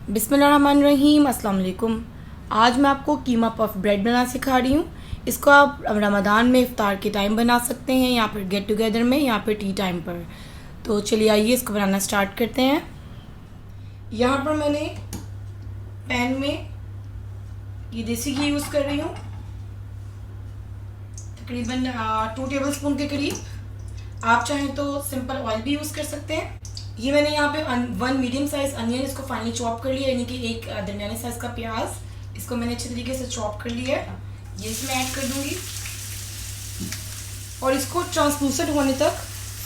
बिस्मिल्लाहिर्रहमानिर्रहीम, अस्सलाम वालेकुम। आज मैं आपको कीमा पफ ब्रेड बनाना सिखा रही हूँ। इसको आप रमज़ान में इफ़्तार के टाइम बना सकते हैं, या फिर गेट टुगेदर में, या फिर टी टाइम पर। तो चलिए आइए इसको बनाना स्टार्ट करते हैं। यहाँ पर मैंने पैन में ये देसी घी यूज़ कर रही हूँ, तकरीबन 2 टेबल स्पून के करीब। आप चाहें तो सिंपल ऑयल भी यूज़ कर सकते हैं। ये मैंने यहाँ पे 1 मीडियम साइज़ अनियन इसको फाइनली चॉप कर लिया, यानी कि एक दरमियाने साइज़ का प्याज। इसको मैंने अच्छे तरीके से चॉप कर लिया है, ये इसमें ऐड कर दूंगी और इसको ट्रांसलूसेंट होने तक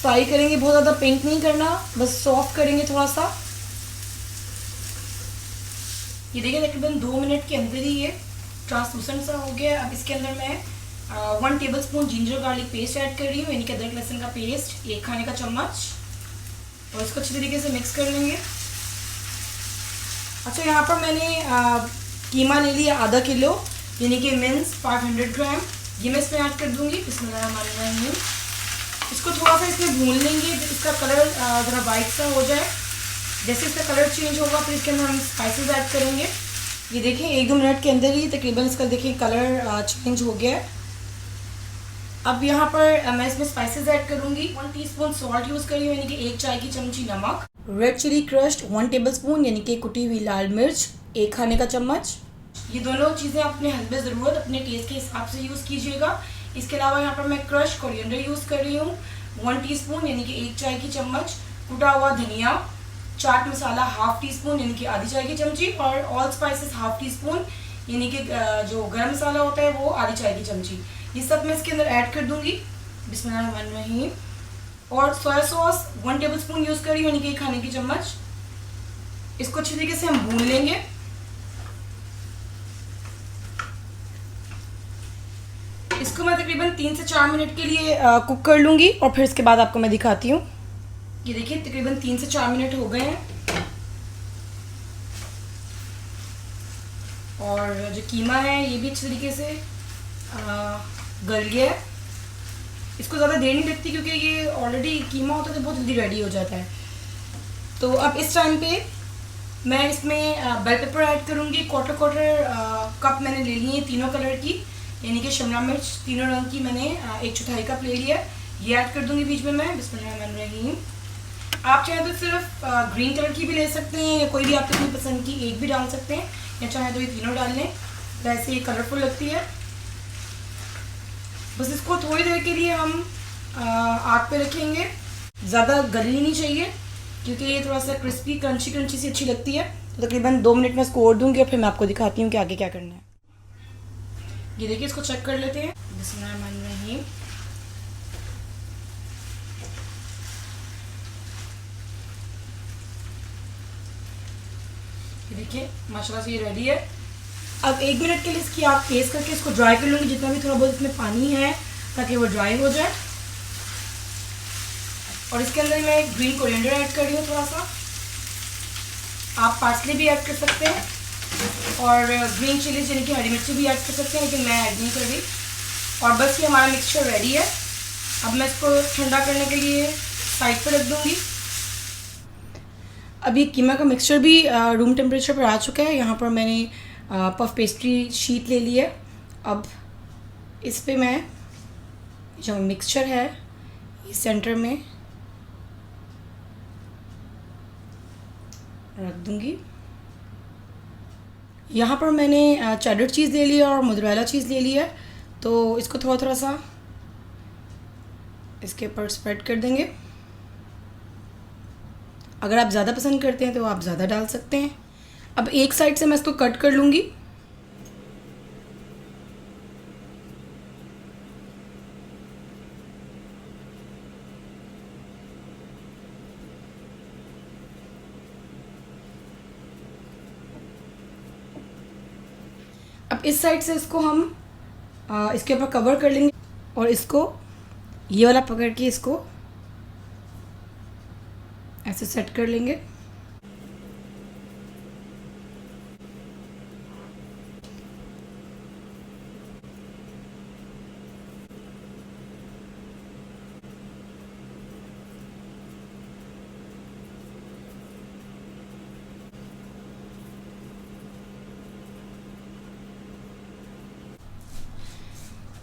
फ्राई करेंगे। बहुत ज़्यादा पिंक नहीं करना, बस सॉफ्ट करेंगे थोड़ा सा। ये देखिए तकरीबन 2 मिनट के अंदर ही ये ट्रांसलूसेंट सा हो गया। अब इसके अंदर मैं 1 table spoon ginger garlic paste add कर रही हूँ, यानी कि अदरक लहसुन का पेस्ट 1 खाने का चम्मच, और इसको अच्छी तरीके से मिक्स कर लेंगे। अच्छा, यहाँ पर मैंने कीमा ले लिया आधा किलो, यानी कि मिन्स 500 ग्राम। ये मैं इसमें ऐड कर दूँगी। बिस्मिल्लाहिर्रहमानिर्रहीम। इसको थोड़ा सा इसमें भून लेंगे, इसका कलर ज़रा वाइट सा हो जाए। जैसे इसका कलर चेंज होगा फिर इसके अंदर हम स्पाइसेस ऐड करेंगे। ये देखें 1-2 मिनट के अंदर ही तकरीबन इसका देखिए कलर चेंज हो गया है। अब यहाँ पर मैं इसमें स्पाइसेस ऐड करूँगी। 1 टीस्पून सॉल्ट यूज़ करी हूँ, यानी कि 1 चाय की चमची नमक। Red chilli crushed 1 tablespoon, यानी कि कुटी हुई लाल मिर्च 1 खाने का चम्मच। ये दोनों चीज़ें अपने हस्बे ज़रूरत अपने टेस्ट के हिसाब से यूज़ कीजिएगा। इसके अलावा यहाँ पर मैं क्रश कोरिएंडर यूज़ कर रही हूँ 1 टीस्पून, यानी कि 1 चाय की चम्मच। कुटा हुआ धनिया, chaat masala half tea spoon, यानी कि आधी चाय की चमची, और all spices half tea spoon, यानी कि जो गरम मसाला होता है वो आधी चाय की चमची। ये सब मैं इसके अंदर ऐड कर दूंगी। बिस्मिल्लाहिर्रहमानिर्रहीम। और soya sauce 1 table spoon use करी, यानी कि 1 खाने की चम्मच। इसको अच्छी तरीके से हम भून लेंगे। इसको मैं तकरीबन 3 से 4 मिनट के लिए कुक कर लूँगी, और फिर इसके बाद आपको मैं दिखाती हूँ। ये देखिए तकरीबन 3 से 4 मिनट हो गए हैं, और जो कीमा है ये भी अच्छी तरीके से गल गया है। इसको ज़्यादा देर नहीं लगती, क्योंकि ये ऑलरेडी कीमा होता है तो बहुत जल्दी रेडी हो जाता है। तो अब इस टाइम पे मैं इसमें बेल पेपर ऐड करूँगी। क्वार्टर कप मैंने ले ली है तीनों कलर की, यानी कि शिमला मिर्च तीनों रंग की मैंने 1/4 कप ले लिया। ये ऐड कर दूँगी बीच में मैं। बिस्मिल्लाहिर्रहमानिर्रहीम। आप चाहे तो सिर्फ ग्रीन कलर की भी ले सकते हैं, या कोई भी आपकी अपनी पसंद की एक भी डाल सकते हैं, या चाहे तो ये तीनों डाल लें, वैसे ये कलरफुल लगती है। बस इसको थोड़ी देर के लिए हम आग पे रखेंगे। ज़्यादा गलनी नहीं चाहिए, क्योंकि ये थोड़ा सा क्रिस्पी क्रंची क्रंची सी अच्छी लगती है। तो तकरीबन 2 मिनट में इसको और दूँगी, और फिर मैं आपको दिखाती हूँ कि आगे क्या करना है। ये देखिए इसको चेक कर लेते हैं। बिस्मिल्लाहिर्रहमानिर्रहीम। ये देखिए माशाल्लाह से ये रेडी है। अब 1 मिनट के लिए इसकी आप टेस्ट करके इसको ड्राई कर लूँगी, जितना भी थोड़ा बहुत इसमें पानी है, ताकि वो ड्राई हो जाए। और इसके अंदर मैं ग्रीन कोरिएंडर ऐड कर रही हूँ थोड़ा सा। आप पार्सले भी ऐड कर सकते हैं, और ग्रीन चिलीज यानी कि हरी मिर्ची भी ऐड कर सकते हैं, लेकिन मैं ऐड नहीं कर रही। और बस ये हमारा मिक्सचर रेडी है। अब मैं इसको ठंडा करने के लिए साइड पर रख दूँगी। अभी कीमा का मिक्सचर भी रूम टेम्परेचर पर आ चुका है। यहाँ पर मैंने पफ पेस्ट्री शीट ले ली है। अब इस पे मैं जो मिक्सचर है ये सेंटर में रख दूँगी। यहाँ पर मैंने चेडर चीज़ ले लिया और मोज़रेला चीज़ ले लिया है, तो इसको थोड़ा थोड़ा सा इसके ऊपर स्प्रेड कर देंगे। अगर आप ज़्यादा पसंद करते हैं तो आप ज़्यादा डाल सकते हैं। अब एक साइड से मैं इसको कट कर लूँगी। अब इस साइड से इसको हम इसके ऊपर कवर कर लेंगे, और इसको ये वाला पकड़ के इसको ऐसे सेट कर लेंगे।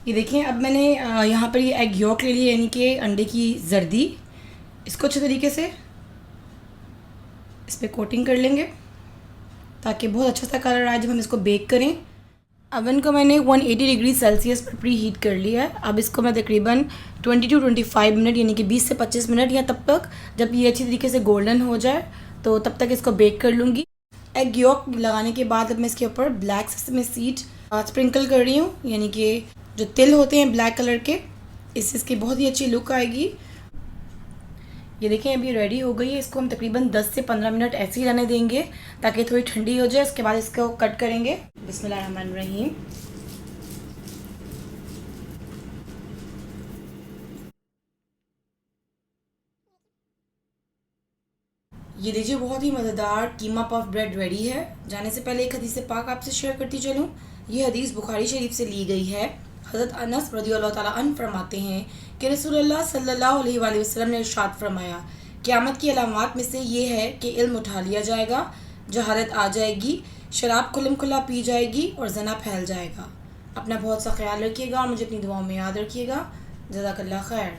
ये देखिए अब मैंने यहाँ पर ये एग यॉक ले लिया, यानी कि अंडे की जर्दी। इसको अच्छे तरीके से इस पर कोटिंग कर लेंगे ताकि बहुत अच्छा सा कलर आए जब हम इसको बेक करें। अवन को मैंने 180 डिग्री सेल्सियस पर प्री हीट कर लिया है। अब इसको मैं तकरीबन 20 to 25 मिनट यानी कि 20 से 25 मिनट या तब तक जब ये अच्छी तरीके से गोल्डन हो जाए तो तब तक इसको बेक कर लूँगी। एग यॉक लगाने के बाद अब मैं इसके ऊपर ब्लैक सेसमी सीड स्प्रिंकल कर रही हूँ, यानी कि जो तिल होते हैं ब्लैक कलर के, इससे इसकी बहुत ही अच्छी लुक आएगी। ये देखें अभी रेडी हो गई है। इसको हम तकरीबन 10 से 15 मिनट ऐसे ही रहने देंगे ताकि थोड़ी ठंडी हो जाए। उसके बाद इसको कट करेंगे। बिस्मिल्लाहिर्रहमानिर्रहीम। ये लीजिए बहुत ही मज़ेदार कीमा पफ ब्रेड रेडी है। जाने से पहले एक हदीस पाक आपसे शेयर करती चलूँ। ये हदीस बुखारी शरीफ से ली गई है। हज़रत अनस रज़ियल्लाहु ताला अन्हु फरमाते हैं कि रसूलुल्लाह सल्लल्लाहु अलैहि वसल्लम ने इरशाद फरमाया, क़यामत की अलामात में से ये है कि इल्म उठा लिया जाएगा, जहालत आ जाएगी, शराब खुल्म खुला पी जाएगी और जना फैल जाएगा। अपना बहुत सा ख्याल रखिएगा और मुझे अपनी दुआओं में याद रखिएगा। जज़ाकल्लाह खैर।